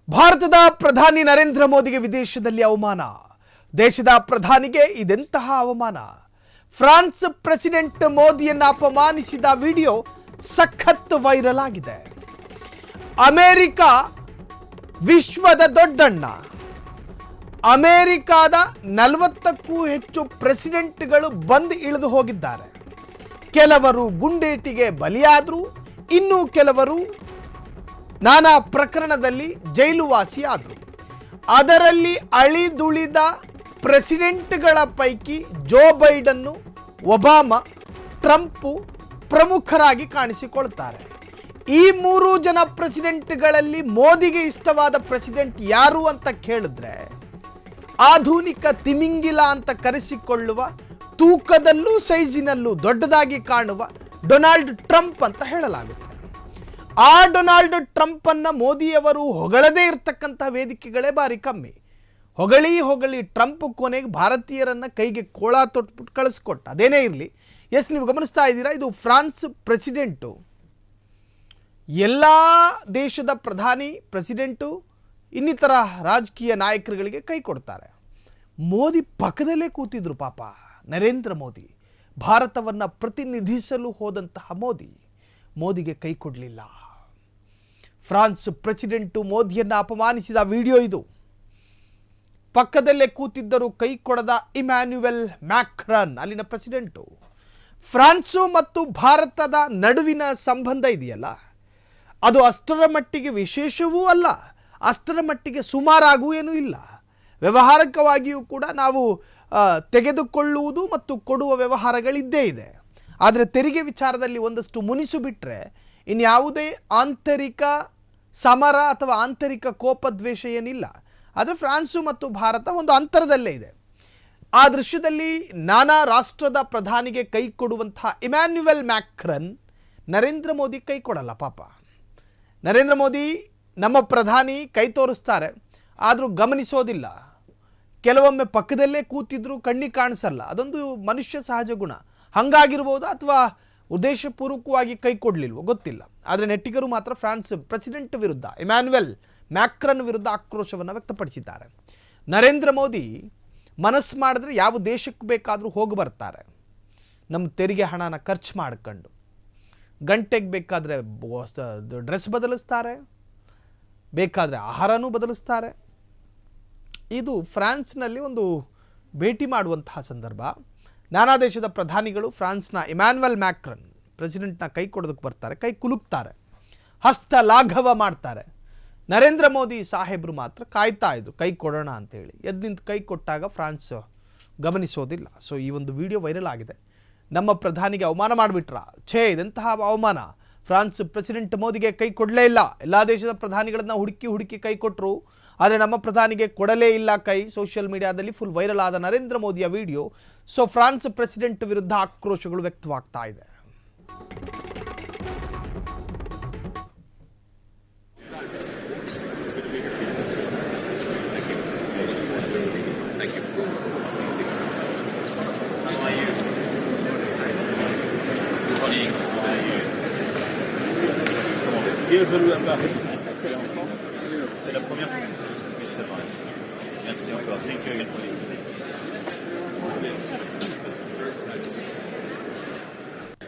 ಭಾರತದ ಪ್ರಧಾನಿ ನರೇಂದ್ರ ಮೋದಿಗೆ ವಿದೇಶದಲ್ಲಿ ಅವಮಾನ. ದೇಶದ ಪ್ರಧಾನಿಗೆ ಇದೆಂತಹ ಅವಮಾನ. ಫ್ರಾನ್ಸ್ ಪ್ರೆಸಿಡೆಂಟ್ ಮೋದಿಯನ್ನ ಅಪಮಾನಿಸಿದ ವಿಡಿಯೋ ಸಖತ್ ವೈರಲ್ ಆಗಿದೆ. ಅಮೆರಿಕ ವಿಶ್ವದ ದೊಡ್ಡಣ್ಣ. ಅಮೆರಿಕದ 40ಕ್ಕೂ ಹೆಚ್ಚು ಪ್ರೆಸಿಡೆಂಟ್ಗಳು ಬಂದು ಇಳಿದು ಹೋಗಿದ್ದಾರೆ. ಕೆಲವರು ಗುಂಡೇಟಿಗೆ ಬಲಿಯಾದರು, ಇನ್ನು ಕೆಲವರು ನಾನಾ ಪ್ರಕರಣದಲ್ಲಿ ಜೈಲುವಾಸಿ ಆದರು. ಅದರಲ್ಲಿ ಅಳಿದುಳಿದ ಪ್ರೆಸಿಡೆಂಟ್ಗಳ ಪೈಕಿ ಜೋ ಬೈಡನ್ನು, ಒಬಾಮಾ, ಟ್ರಂಪ್ ಪ್ರಮುಖರಾಗಿ ಕಾಣಿಸಿಕೊಳ್ತಾರೆ. ಈ 3 ಜನ ಪ್ರೆಸಿಡೆಂಟ್ಗಳಲ್ಲಿ ಮೋದಿಗೆ ಇಷ್ಟವಾದ ಪ್ರೆಸಿಡೆಂಟ್ ಯಾರು ಅಂತ ಕೇಳಿದ್ರೆ ಆಧುನಿಕ ತಿಮಿಂಗಿಲ ಅಂತ ಕರೆಸಿಕೊಳ್ಳುವ, ತೂಕದಲ್ಲೂ ಸೈಜಿನಲ್ಲೂ ದೊಡ್ಡದಾಗಿ ಕಾಣುವ ಡೊನಾಲ್ಡ್ ಟ್ರಂಪ್ ಅಂತ ಹೇಳಲಾಗುತ್ತೆ. ಆ ಡೊನಾಲ್ಡ್ ಟ್ರಂಪ್ ಅನ್ನ ಮೋದಿಯವರು ಹೊಗಳದೇ ಇರತಕ್ಕಂಥ ವೇದಿಕೆಗಳೇ ಬಾರಿ ಕಮ್ಮಿ. ಹೊಗಳಿ ಟ್ರಂಪ್ ಕೊನೆಗೆ ಭಾರತೀಯರನ್ನ ಕೈಗೆ ಕೋಳ ತೊಟ್ಬಿಟ್ಟು ಕಳಿಸ್ಕೊಟ್ಟ. ಅದೇನೇ ಇರಲಿ, ಎಸ್, ನೀವು ಗಮನಿಸ್ತಾ ಇದ್ದೀರಾ, ಇದು ಫ್ರಾನ್ಸ್ ಪ್ರೆಸಿಡೆಂಟು ಎಲ್ಲ ದೇಶದ ಪ್ರಧಾನಿ, ಪ್ರೆಸಿಡೆಂಟು, ಇನ್ನಿತರ ರಾಜಕೀಯ ನಾಯಕರುಗಳಿಗೆ ಕೈ ಕೊಡ್ತಾರೆ. ಮೋದಿ ಪಕ್ಕದಲ್ಲೇ ಕೂತಿದ್ರು ಪಾಪ. ನರೇಂದ್ರ ಮೋದಿ ಭಾರತವನ್ನು ಪ್ರತಿನಿಧಿಸಲು ಹೋದಂತಹ ಮೋದಿಗೆ ಕೈ ಕೊಡಲಿಲ್ಲ. ಫ್ರಾನ್ಸ್ ಪ್ರೆಸಿಡೆಂಟು ಮೋದಿಯನ್ನು ಅಪಮಾನಿಸಿದ ವಿಡಿಯೋ ಇದು. ಪಕ್ಕದಲ್ಲೇ ಕೂತಿದ್ದರು ಕೈ ಕೊಡದ ಇಮ್ಯಾನ್ಯುಯಲ್ ಮ್ಯಾಕ್ರಾನ್, ಅಲ್ಲಿನ ಪ್ರೆಸಿಡೆಂಟು. ಫ್ರಾನ್ಸು ಮತ್ತು ಭಾರತದ ನಡುವಿನ ಸಂಬಂಧ ಇದೆಯಲ್ಲ, ಅದು ಅಷ್ಟರ ಮಟ್ಟಿಗೆ ವಿಶೇಷವೂ ಅಲ್ಲ, ಅಷ್ಟರ ಮಟ್ಟಿಗೆ ಸುಮಾರಾಗೂ ಏನೂ ಇಲ್ಲ. ವ್ಯವಹಾರಿಕವಾಗಿಯೂ ಕೂಡ ನಾವು ತೆಗೆದುಕೊಳ್ಳುವುದು ಮತ್ತು ಕೊಡುವ ವ್ಯವಹಾರಗಳಿದ್ದೇ ಇದೆ. ಆದರೆ ತೆರಿಗೆ ವಿಚಾರದಲ್ಲಿ ಒಂದಷ್ಟು ಮುನಿಸು ಬಿಟ್ಟರೆ ಇನ್ಯಾವುದೇ ಆಂತರಿಕ ಸಮರ ಅಥವಾ ಆಂತರಿಕ ಕೋಪದ್ವೇಷ ಏನಿಲ್ಲ. ಆದರೆ ಫ್ರಾನ್ಸು ಮತ್ತು ಭಾರತ ಒಂದು ಅಂತರದಲ್ಲೇ ಇದೆ. ಆ ದೃಶ್ಯದಲ್ಲಿ ನಾನಾ ರಾಷ್ಟ್ರದ ಪ್ರಧಾನಿಗೆ ಕೈ ಕೊಡುವಂತಹ ಇಮ್ಯಾನ್ಯುಯಲ್ ಮ್ಯಾಕ್ರನ್ ನರೇಂದ್ರ ಮೋದಿ ಕೈ ಕೊಡಲ್ಲ ಪಾಪ. ನರೇಂದ್ರ ಮೋದಿ ನಮ್ಮ ಪ್ರಧಾನಿ ಕೈ ತೋರಿಸ್ತಾರೆ, ಆದರೂ ಗಮನಿಸೋದಿಲ್ಲ. ಕೆಲವೊಮ್ಮೆ ಪಕ್ಕದಲ್ಲೇ ಕೂತಿದ್ರು ಕಣ್ಣಿಗೆ ಕಾಣಿಸಲ್ಲ. ಅದೊಂದು ಮನುಷ್ಯ ಸಹಜ ಗುಣ. ಹಾಗಾಗಿರ್ಬೋದಾ ಅಥವಾ ಉದ್ದೇಶಪೂರ್ವಕವಾಗಿ ಕೈ ಕೊಡಲಿಲ್ವೋ ಗೊತ್ತಿಲ್ಲ. ಆದರೆ ನೆಟ್ಟಿಗರು ಮಾತ್ರ ಫ್ರಾನ್ಸ್ ಪ್ರೆಸಿಡೆಂಟ್ ವಿರುದ್ಧ, ಇಮ್ಯಾನ್ಯುಯಲ್ ಮ್ಯಾಕ್ರನ್ ವಿರುದ್ಧ ಆಕ್ರೋಶವನ್ನು ವ್ಯಕ್ತಪಡಿಸಿದ್ದಾರೆ. ನರೇಂದ್ರ ಮೋದಿ ಮನಸ್ಸು ಮಾಡಿದ್ರೆ ಯಾವ ದೇಶಕ್ಕೆ ಬೇಕಾದರೂ ಹೋಗಿ ಬರ್ತಾರೆ. ನಮ್ಮ ತೆರಿಗೆ ಹಣನ ಖರ್ಚು ಮಾಡ್ಕೊಂಡು ಗಂಟೆಗೆ ಬೇಕಾದರೆ ಡ್ರೆಸ್ ಬದಲಿಸ್ತಾರೆ, ಬೇಕಾದರೆ ಆಹಾರನೂ ಬದಲಿಸ್ತಾರೆ. ಇದು ಫ್ರಾನ್ಸ್ನಲ್ಲಿ ಒಂದು ಭೇಟಿ ಮಾಡುವಂತಹ ಸಂದರ್ಭ. ನಾನಾ ದೇಶದ ಪ್ರಧಾನಿಗಳು ಫ್ರಾನ್ಸ್ನ ಇಮ್ಯಾನ್ಯುಯಲ್ ಮ್ಯಾಕ್ರನ್ ಪ್ರೆಸಿಡೆಂಟ್ನ ಕೈ ಕೊಡೋದಕ್ಕೆ ಬರ್ತಾರೆ, ಕೈ ಕುಲುಕ್ತಾರೆ, ಹಸ್ತ ಲಾಘವ ಮಾಡ್ತಾರೆ. ನರೇಂದ್ರ ಮೋದಿ ಸಾಹೇಬರು ಮಾತ್ರ ಕಾಯ್ತಾ ಇದ್ರು ಕೈ ಕೊಡೋಣ ಅಂತೇಳಿ. ಎದ್ದು ನಿಂತು ಕೈ ಕೊಟ್ಟಾಗ ಫ್ರಾನ್ಸ್ ಗಮನಿಸೋದಿಲ್ಲ. ಸೊ ಈ ಒಂದು ವಿಡಿಯೋ ವೈರಲ್ ಆಗಿದೆ. ನಮ್ಮ ಪ್ರಧಾನಿಗೆ ಅವಮಾನ ಮಾಡಿಬಿಟ್ರ, ಇದೆಂತಹ ಅವಮಾನ. ಫ್ರಾನ್ಸ್ ಪ್ರೆಸಿಡೆಂಟ್ ಮೋದಿಗೆ ಕೈ ಕೊಡಲೇ ಇಲ್ಲ. ಎಲ್ಲ ದೇಶದ ಪ್ರಧಾನಿಗಳನ್ನ ಹುಡುಕಿ ಕೈ ಕೊಟ್ಟರು, ಆದರೆ ನಮ್ಮ ಪ್ರಧಾನಿಗೆ ಕೊಡಲೇ ಇಲ್ಲ ಕೈ. ಸೋಷಿಯಲ್ ಮೀಡಿಯಾದಲ್ಲಿ ಫುಲ್ ವೈರಲ್ ಆದ ನರೇಂದ್ರ ಮೋದಿಯ ವಿಡಿಯೋ. ಸೊ ಫ್ರಾನ್ಸ್ ಪ್ರೆಸಿಡೆಂಟ್ ವಿರುದ್ಧ ಆಕ್ರೋಶಗಳು ವ್ಯಕ್ತವಾಗ್ತಾ ಇದೆ. C'est la première fois. Oui, c'est vrai. Merci encore. C'est que